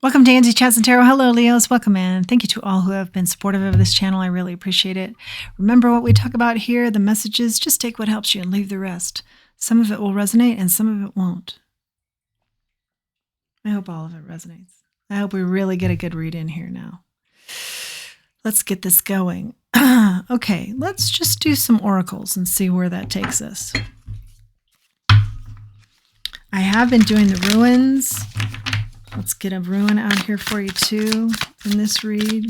Welcome to Angie Chats and Tarot. Hello, Leos. Welcome in. Thank you to all who have been supportive of this channel. I really appreciate it. Remember what we talk about here, the messages. Just take what helps you and leave the rest. Some of it will resonate and some of it won't. I hope all of it resonates. I hope we really get a good read in here now. Let's get this going. Okay, let's just do some oracles and see where that takes us. I have been doing the ruins. Let's get a ruin out here for you too in this read.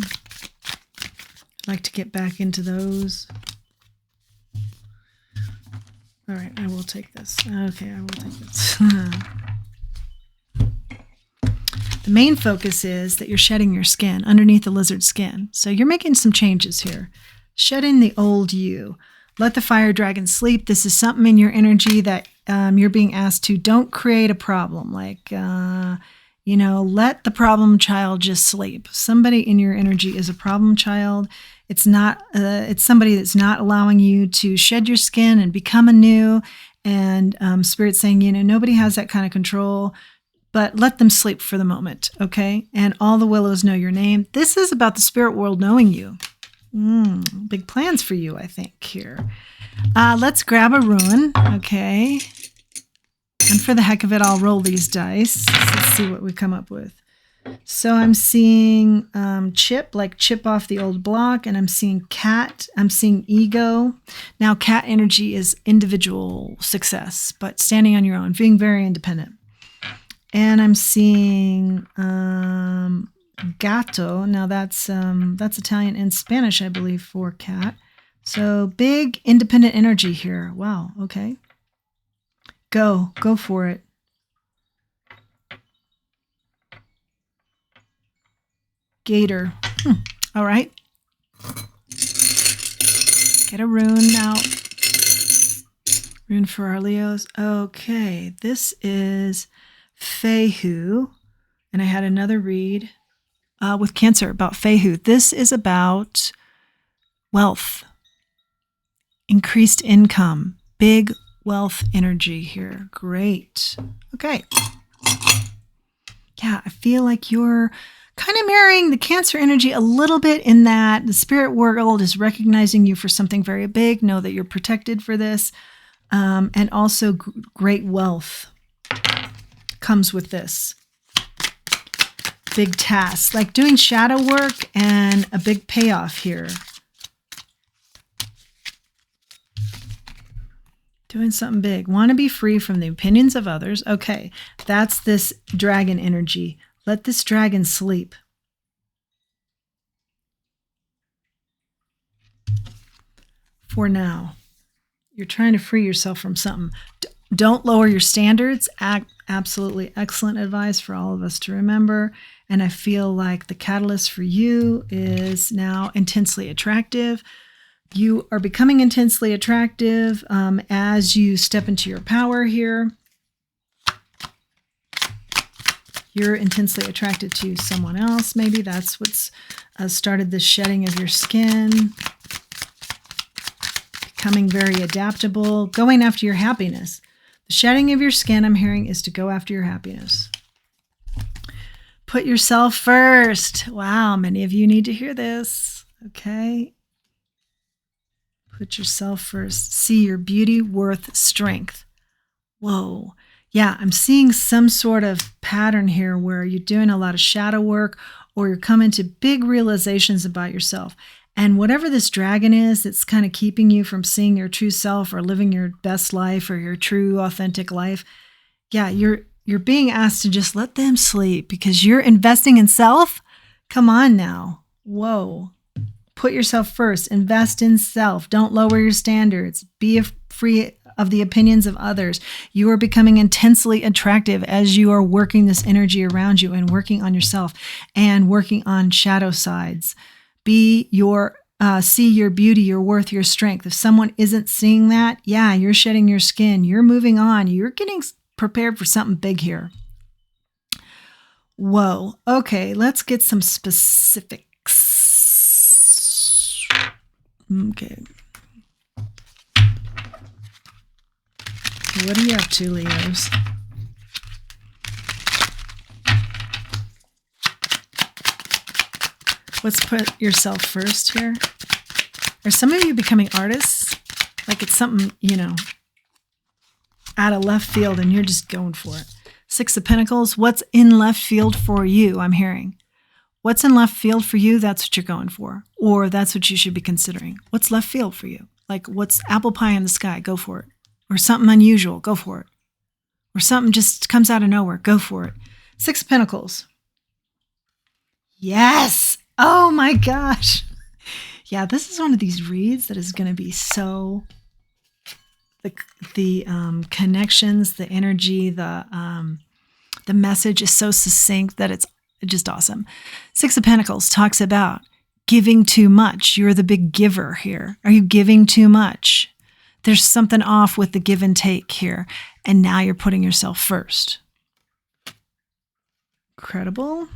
I'd like to get back into those. All right, I will take this. Okay, I will take this. The main focus is that you're shedding your skin underneath the lizard skin. So you're making some changes here. Shedding the old you. Let the fire dragon sleep. This is something in your energy that you're being asked to. Don't create a problem. Like, let the problem child just sleep. Somebody in your energy is a problem child. It's not. It's somebody that's not allowing you to shed your skin and become anew. And Spirit's saying, nobody has that kind of control. But let them sleep for the moment, okay? And all the willows know your name. This is about the spirit world knowing you. Big plans for you, I think, here. Let's grab a ruin, okay? And for the heck of it, I'll roll these dice. Let's see what we come up with. So I'm seeing chip, like chip off the old block, and I'm seeing cat. I'm seeing ego. Now, cat energy is individual success, but standing on your own, being very independent. And I'm seeing gato. Now that's Italian and Spanish, I believe, for cat. So big independent energy here. Wow. Okay. Go for it. Gator. All right. Get a rune now. Rune for our Leos. Okay. This is Fehu, and I had another read with Cancer about Fehu. This is about wealth, increased income, big wealth energy here. Great. Okay. Yeah, I feel like you're kind of mirroring the Cancer energy a little bit in that the spirit world is recognizing you for something very big. Know that you're protected for this, and also great wealth comes with this. Big tasks, like doing shadow work and a big payoff here. Doing something big. Want to be free from the opinions of others. Okay, that's this dragon energy. Let this dragon sleep. For now. You're trying to free yourself from something. Don't lower your standards. Absolutely excellent advice for all of us to remember. And I feel like the catalyst for you is now intensely attractive. You are becoming intensely attractive as you step into your power here. You're intensely attracted to someone else. Maybe that's what's started the shedding of your skin. Becoming very adaptable. Going after your happiness. The shedding of your skin, I'm hearing, is to go after your happiness. Put yourself first. Wow, many of you need to hear this. Okay. Put yourself first. See your beauty, worth, strength. Whoa. Yeah, I'm seeing some sort of pattern here where you're doing a lot of shadow work or you're coming to big realizations about yourself. And whatever this dragon is that's kind of keeping you from seeing your true self or living your best life or your true authentic life, yeah, you're being asked to just let them sleep because you're investing in self. Come on now. Whoa. Put yourself first. Invest in self. Don't lower your standards. Be free of the opinions of others. You are becoming intensely attractive as you are working this energy around you and working on yourself and working on shadow sides. See your beauty, your worth, your strength. If someone isn't seeing that, yeah, you're shedding your skin. You're moving on. You're getting prepared for something big here. Whoa. Okay, let's get some specifics. Okay. What are you up to, Leos? Let's put yourself first here. Are some of you becoming artists? Like it's something, out of left field and you're just going for it. Six of Pentacles. What's in left field for you? I'm hearing. What's in left field for you? That's what you're going for. Or that's what you should be considering. What's left field for you? Like what's apple pie in the sky? Go for it. Or something unusual. Go for it. Or something just comes out of nowhere. Go for it. Six of Pentacles. Yes. Oh my gosh. Yeah, this is one of these reads that is going to be so, the connections, the energy, the message is so succinct that it's just awesome. Six of Pentacles talks about giving too much. You're the big giver here. Are you giving too much? There's something off with the give and take here. And now you're putting yourself first. Incredible.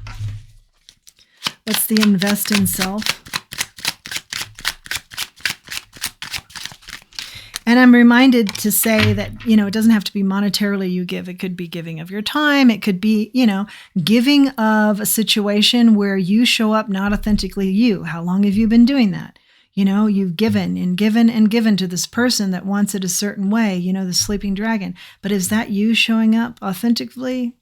What's the invest in self? And I'm reminded to say that, it doesn't have to be monetarily you give. It could be giving of your time. It could be, giving of a situation where you show up not authentically you. How long have you been doing that? You've given and given and given to this person that wants it a certain way, the sleeping dragon. But is that you showing up authentically?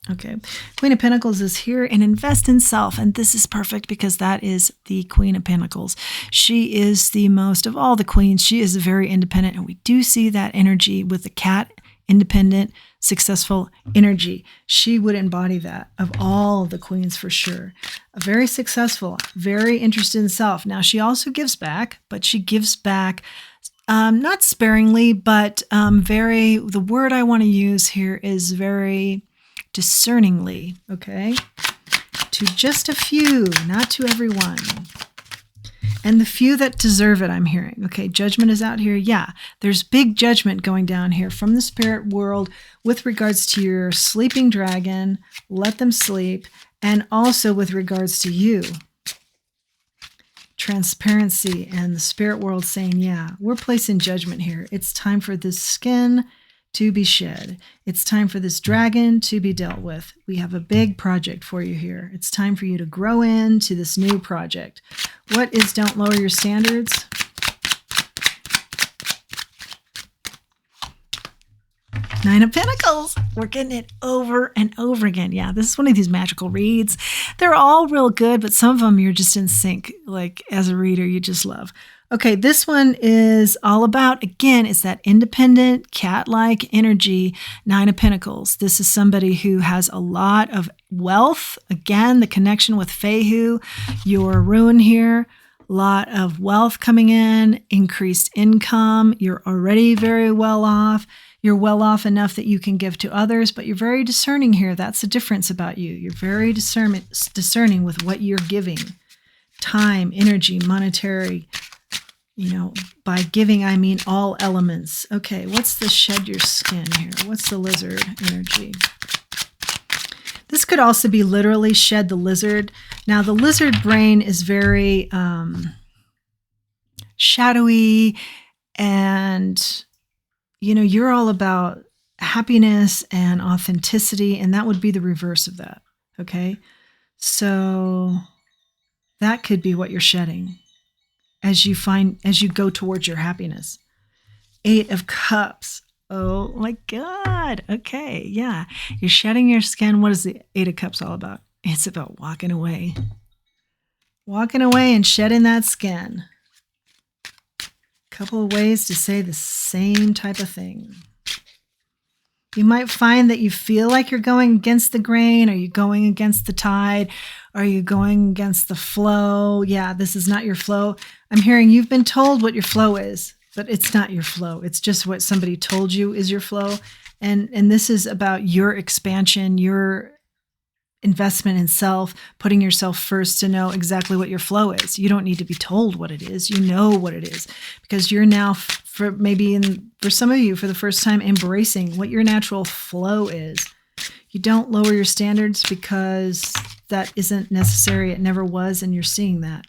Okay. Queen of Pentacles is here, and invest in self. And this is perfect because that is the Queen of Pentacles. She is the most of all the queens. She is very independent. And we do see that energy with the cat, independent, successful energy. She would embody that of all the queens for sure. Very successful, very interested in self. Now, she also gives back, but she gives back not sparingly, but the word I want to use here is very discerningly, okay? To just a few, not to everyone. And the few that deserve it, I'm hearing. Okay, judgment is out here. Yeah, there's big judgment going down here from the spirit world with regards to your sleeping dragon. Let them sleep. And also with regards to you. Transparency and the spirit world saying, yeah, we're placing judgment here. It's time for this skin to be shed. It's time for this dragon to be dealt with. We have a big project for you here. It's time for you to grow into this new project. What is don't lower your standards? Nine of Pentacles. We're getting it over and over again. Yeah, this is one of these magical reads. They're all real good, but some of them you're just in sync. Like as a reader, you just love. Okay, this one is all about, again, it's that independent, cat-like energy, Nine of Pentacles. This is somebody who has a lot of wealth. Again, the connection with Fehu, your ruin here. A lot of wealth coming in, increased income. You're already very well off. You're well off enough that you can give to others, but you're very discerning here. That's the difference about you. You're very discerning with what you're giving. Time, energy, monetary. By giving, I mean all elements. Okay, what's the shed your skin here? What's the lizard energy? This could also be literally shed the lizard. Now, the lizard brain is very shadowy, and, you're all about happiness and authenticity, and that would be the reverse of that, okay? So that could be what you're shedding as you go towards your happiness. Eight of Cups. Oh my God. Okay. Yeah. You're shedding your skin. What is the Eight of Cups all about? It's about walking away. Walking away and shedding that skin. Couple of ways to say the same type of thing. You might find that you feel like you're going against the grain. Are you going against the tide? Are you going against the flow? Yeah, this is not your flow. I'm hearing you've been told what your flow is, but it's not your flow. It's just what somebody told you is your flow. And this is about your expansion, your investment in self, putting yourself first to know exactly what your flow is. You don't need to be told what it is. You know what it is because you're now, for some of you, for the first time, embracing what your natural flow is. You don't lower your standards because that isn't necessary. It never was, and you're seeing that.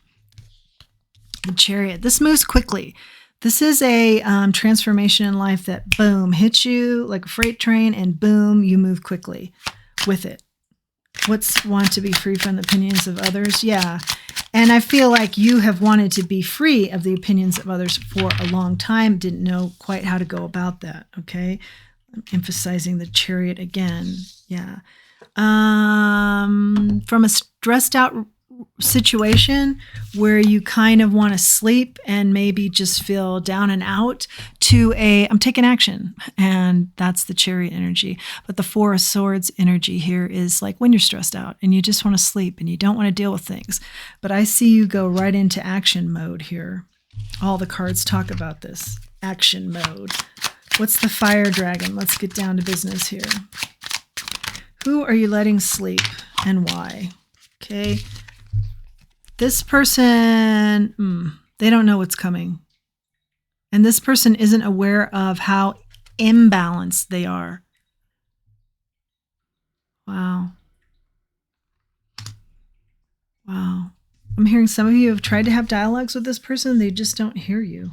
The Chariot. This moves quickly. This is a transformation in life that, boom, hits you like a freight train, and boom, you move quickly with it. What's want to be free from the opinions of others? Yeah. And I feel like you have wanted to be free of the opinions of others for a long time, didn't know quite how to go about that. Okay. I'm emphasizing the Chariot again. Yeah. From a stressed out situation where you kind of want to sleep and maybe just feel down and out to I'm taking action, and that's the Chariot energy. But the Four of Swords energy here is like when you're stressed out and you just want to sleep and you don't want to deal with things. But I see you go right into action mode here. All the cards talk about this action mode. What's the Fire Dragon? Let's get down to business here. Who are you letting sleep and why? Okay. This person, they don't know what's coming. And this person isn't aware of how imbalanced they are. Wow. Wow. I'm hearing some of you have tried to have dialogues with this person. They just don't hear you.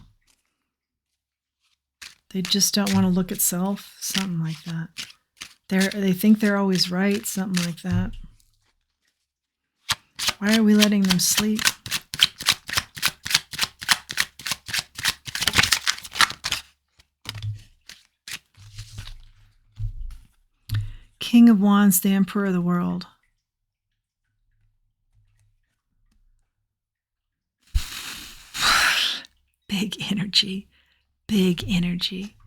They just don't want to look at self. Something like that. They think they're always right. Something like that. Why are we letting them sleep? King of Wands, the Emperor of the World. Big energy. Big energy.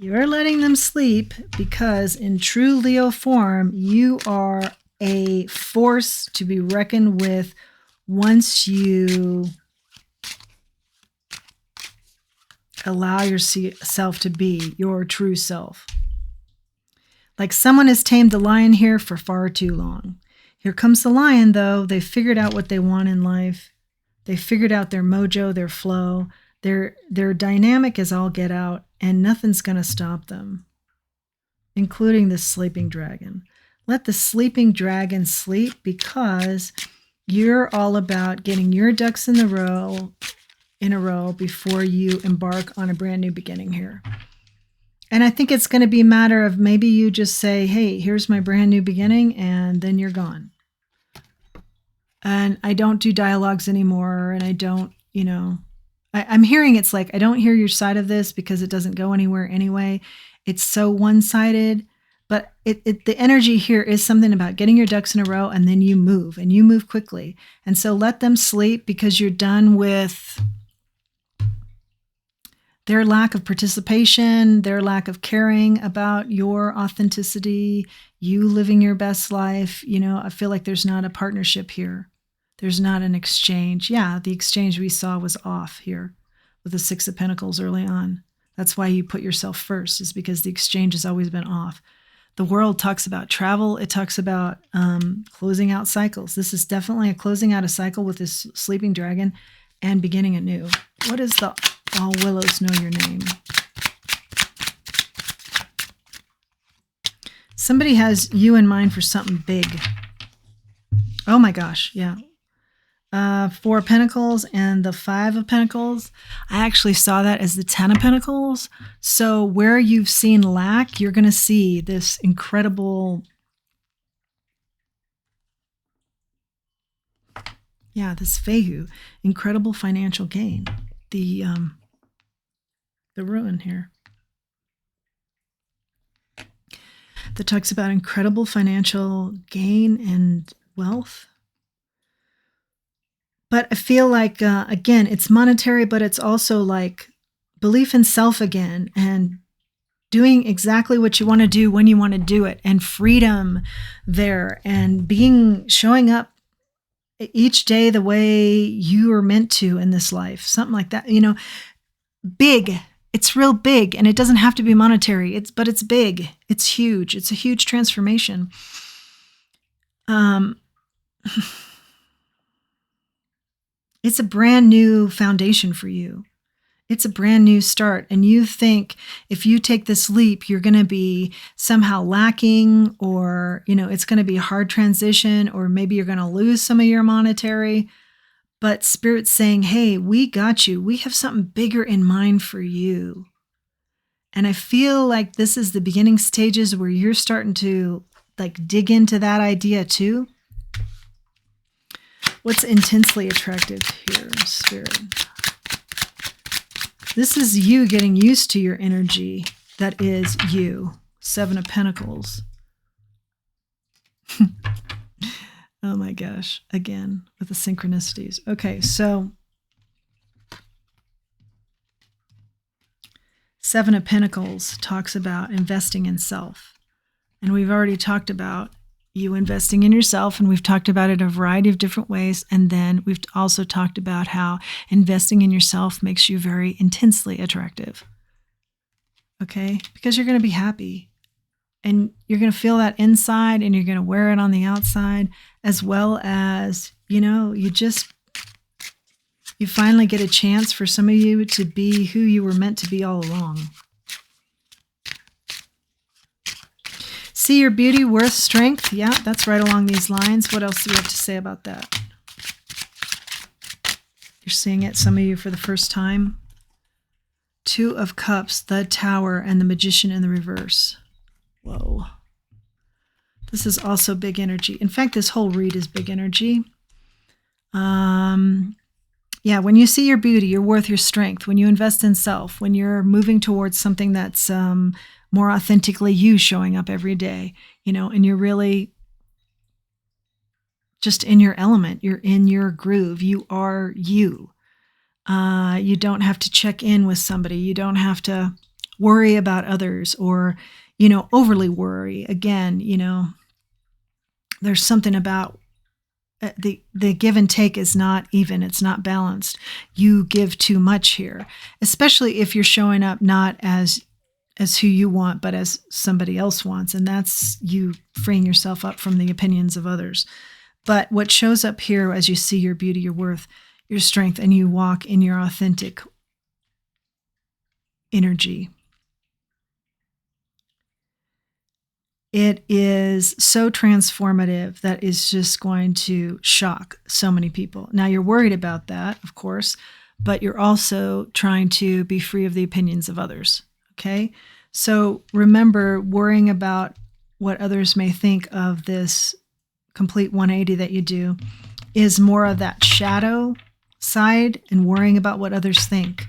You're letting them sleep because in true Leo form, you are a force to be reckoned with once you allow yourself to be your true self. Like someone has tamed the lion here for far too long. Here comes the lion, though. They figured out what they want in life. They figured out their mojo, their flow. Their dynamic is all get out, and nothing's going to stop them, including the sleeping dragon. Let the sleeping dragon sleep because you're all about getting your ducks in a row before you embark on a brand new beginning here. And I think it's going to be a matter of maybe you just say, hey, here's my brand new beginning, and then you're gone. And I don't do dialogues anymore, and I don't, I'm hearing it's like, I don't hear your side of this because it doesn't go anywhere anyway. It's so one-sided. But the energy here is something about getting your ducks in a row, and then you move quickly. And so let them sleep because you're done with their lack of participation, their lack of caring about your authenticity, you living your best life. I feel like there's not a partnership here. There's not an exchange. Yeah, the exchange we saw was off here with the Six of Pentacles early on. That's why you put yourself first, is because the exchange has always been off. The world talks about travel. It talks about closing out cycles. This is definitely a closing out a cycle with this sleeping dragon and beginning anew. What is the All Willows Know Your Name? Somebody has you in mind for something big. Oh my gosh, yeah. Four of Pentacles and the Five of Pentacles. I actually saw that as the Ten of Pentacles. So where you've seen lack, you're going to see this incredible, this Fehu, incredible financial gain. The ruin here. That talks about incredible financial gain and wealth. But I feel like, again, it's monetary, but it's also like belief in self again and doing exactly what you want to do when you want to do it, and freedom there, and showing up each day the way you are meant to in this life. Something like that, big. It's real big, and it doesn't have to be monetary. But it's big. It's huge. It's a huge transformation. It's a brand new foundation for you. It's a brand new start. And you think if you take this leap, you're going to be somehow lacking, or, it's going to be a hard transition, or maybe you're going to lose some of your monetary. But Spirit's saying, hey, we got you. We have something bigger in mind for you. And I feel like this is the beginning stages where you're starting to dig into that idea too. What's intensely attractive here, Spirit? This is you getting used to your energy. That is you. 7 of Pentacles. Oh my gosh. Again, with the synchronicities. Okay, so 7 of Pentacles talks about investing in self. And we've already talked about you investing in yourself, and we've talked about it a variety of different ways. And then we've also talked about how investing in yourself makes you very intensely attractive. Okay? Because you're going to be happy. And you're going to feel that inside, and you're going to wear it on the outside, as well as, you finally get a chance for some of you to be who you were meant to be all along. See your beauty, worth, strength. Yeah, that's right along these lines. What else do we have to say about that? You're seeing it, some of you, for the first time. 2 of Cups, the Tower, and the Magician in the reverse. Whoa. This is also big energy. In fact, this whole read is big energy. Yeah, when you see your beauty, your worth, your strength, when you invest in self, when you're moving towards something that's more authentically you showing up every day, and you're really just in your element, you're in your groove, you are you. You don't have to check in with somebody. You don't have to worry about others or, overly worry. Again, there's something about the give and take is not even, it's not balanced. You give too much here, especially if you're showing up not as who you want, but as somebody else wants. And that's you freeing yourself up from the opinions of others. But what shows up here as you see your beauty, your worth, your strength, and you walk in your authentic energy. It is so transformative that is just going to shock so many people. Now, you're worried about that, of course, but you're also trying to be free of the opinions of others, okay? So remember, worrying about what others may think of this complete 180 that you do is more of that shadow side and worrying about what others think.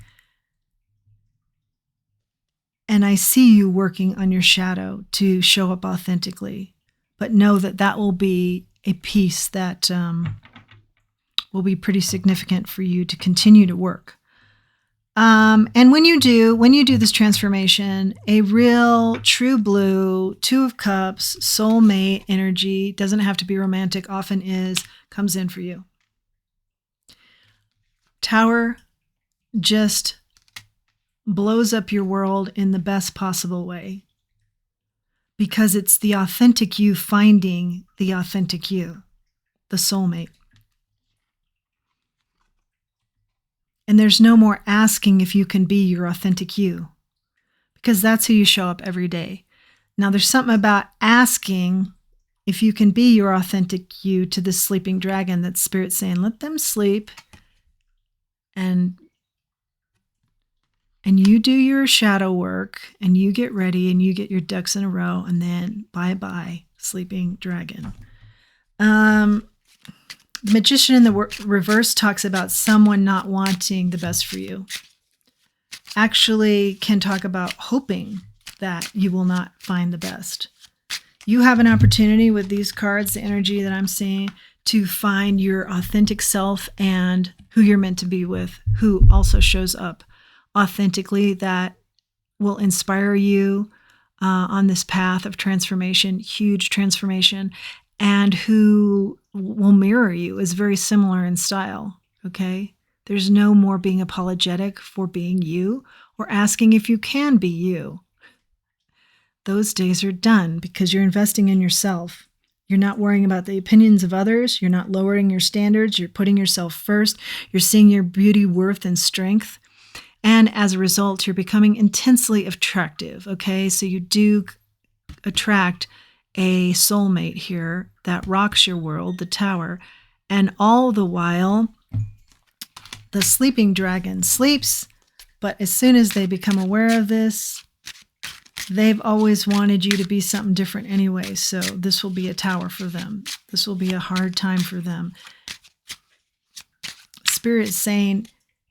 And I see you working on your shadow to show up authentically, but know that that will be a piece that will be pretty significant for you to continue to work. And when you do this transformation, a real true blue 2 of Cups, soulmate energy, doesn't have to be romantic, often is, comes in for you. Tower just blows up your world in the best possible way because it's the authentic you finding the authentic you, the soulmate. And there's no more asking if you can be your authentic you, because that's who you show up every day. Now, there's something about asking if you can be your authentic you to this sleeping dragon that Spirit's saying, let them sleep and you do your shadow work and you get ready and you get your ducks in a row, and then bye-bye, sleeping dragon. The Magician in the reverse talks about someone not wanting the best for you. Actually can talk about hoping that you will not find the best. You have an opportunity with these cards, the energy that I'm seeing, to find your authentic self and who you're meant to be with, who also shows up authentically, that will inspire you on this path of transformation, huge transformation, and who will mirror you, is very similar in style, okay? There's no more being apologetic for being you or asking if you can be you. Those days are done because you're investing in yourself. You're not worrying about the opinions of others. You're not lowering your standards. You're putting yourself first. You're seeing your beauty, worth, and strength. And as a result, you're becoming intensely attractive, okay? So you do attract a soulmate here that rocks your world, the Tower. And all the while, the sleeping dragon sleeps, but as soon as they become aware of this, they've always wanted you to be something different anyway. So this will be a tower for them. This will be a hard time for them. Spirit is saying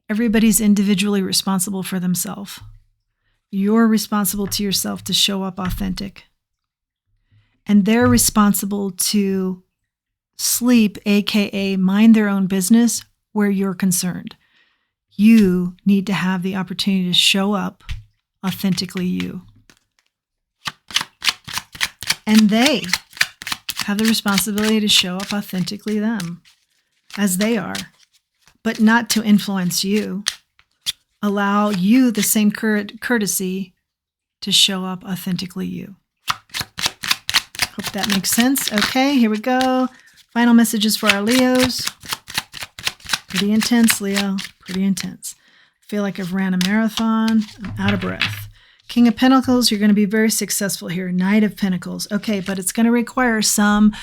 everybody's individually responsible for themselves. You're responsible to yourself to show up authentic. And they're responsible to sleep, aka mind their own business where you're concerned. You need to have the opportunity to show up authentically you. And they have the responsibility to show up authentically them, as they are, but not to influence you. Allow you the same courtesy to show up authentically you. Hope that makes sense. Okay, here we go. Final messages for our Leos. Pretty intense, Leo. Pretty intense. I feel like I've ran a marathon. I'm out of breath. King of Pentacles, you're going to be very successful here. Knight of Pentacles. Okay, but it's going to require some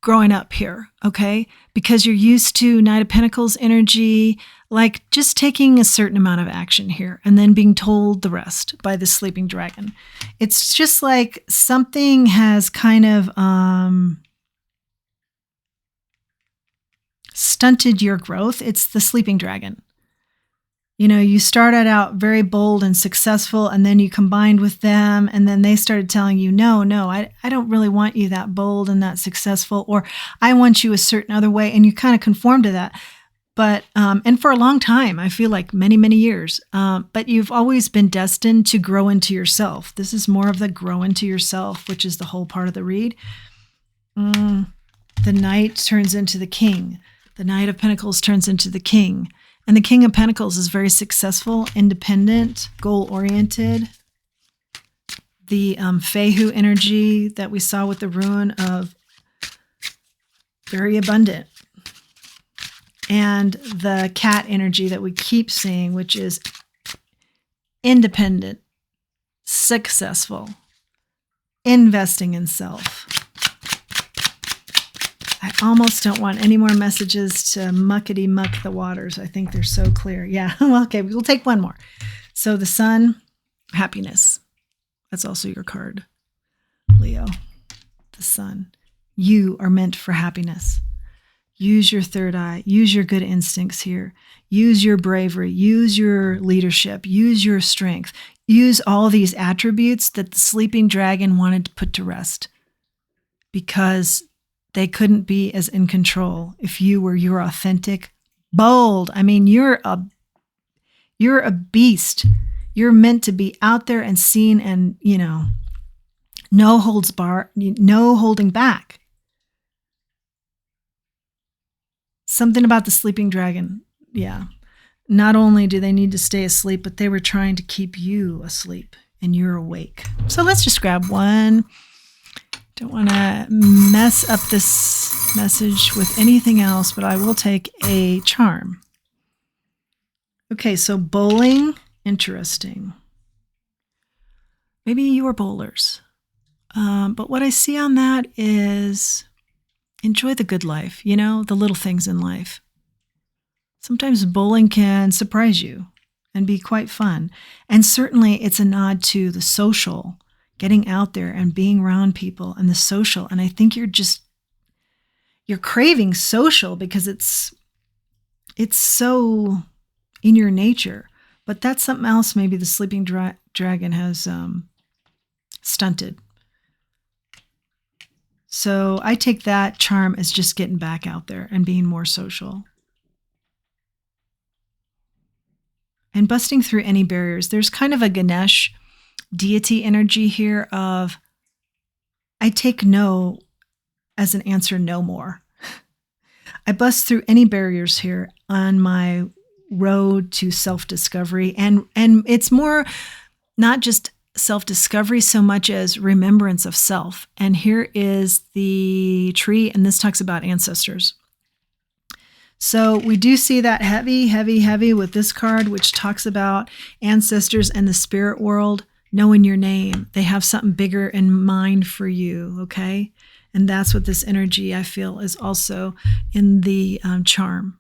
growing up here, okay? Because you're used to Knight of Pentacles energy, like just taking a certain amount of action here and then being told the rest by the sleeping dragon. It's just like something has kind of stunted your growth. It's the sleeping dragon. You know, you started out very bold and successful, and then you combined with them, and then they started telling you, no, I don't really want you that bold and that successful, or I want you a certain other way, and you kind of conform to that. But, and for a long time, I feel like many, many years, but you've always been destined to grow into yourself. This is more of the grow into yourself, which is the whole part of the read. The Knight turns into the King. The Knight of Pentacles turns into the King. And the King of Pentacles is very successful, independent, goal-oriented. The Fehu energy that we saw with the rune of very abundant. And the cat energy that we keep seeing, which is independent, successful, investing in self. I almost don't want any more messages to muckety muck the waters. I think they're so clear. Yeah, well, okay, we'll take one more. So the Sun, happiness. That's also your card, Leo. The Sun. You are meant for happiness. Use your third eye. Use your good instincts here. Use your bravery. Use your leadership. Use your strength. Use all these attributes that the sleeping dragon wanted to put to rest, because they couldn't be as in control if you were your authentic, bold. I mean, you're a beast. You're meant to be out there and seen, and, you know, no holds bar, no holding back. Something about the sleeping dragon. Yeah. Not only do they need to stay asleep, but they were trying to keep you asleep and you're awake. So let's just grab one. Don't want to mess up this message with anything else, but I will take a charm. Okay, so bowling, interesting. Maybe you are bowlers. But what I see on that is enjoy the good life, you know, the little things in life. Sometimes bowling can surprise you and be quite fun. And certainly it's a nod to the social, getting out there and being around people and the social. And I think you're craving social because it's so in your nature. But that's something else maybe the sleeping dragon has stunted. So I take that charm as just getting back out there and being more social. And busting through any barriers. There's kind of a Ganesh deity energy here of, I take no as an answer no more. I bust through any barriers here on my road to self-discovery. And it's more not just self-discovery so much as remembrance of self. And here is the tree, and this talks about ancestors. So we do see that heavy with this card, which talks about ancestors and the spirit world knowing your name. They have something bigger in mind for you, okay? And that's what this energy, I feel, is also in the charm.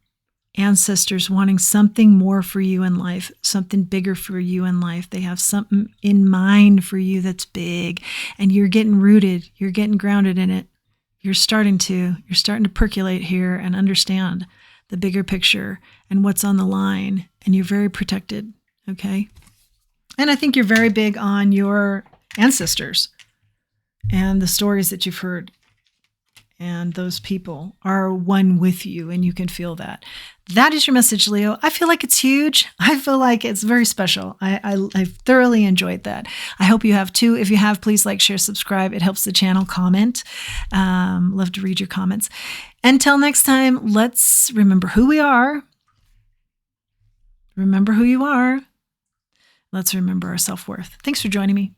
Ancestors wanting something more for you in life, something bigger for you in life. They have something in mind for you that's big, and you're getting rooted, you're getting grounded in it. You're starting to percolate here and understand the bigger picture and what's on the line, and you're very protected, okay? And I think you're very big on your ancestors and the stories that you've heard. And those people are one with you, and you can feel that. That is your message, Leo. I feel like it's huge. I feel like it's very special. I thoroughly enjoyed that. I hope you have too. If you have, please like, share, subscribe. It helps the channel. Comment. Love to read your comments. Until next time, let's remember who we are. Remember who you are. Let's remember our self-worth. Thanks for joining me.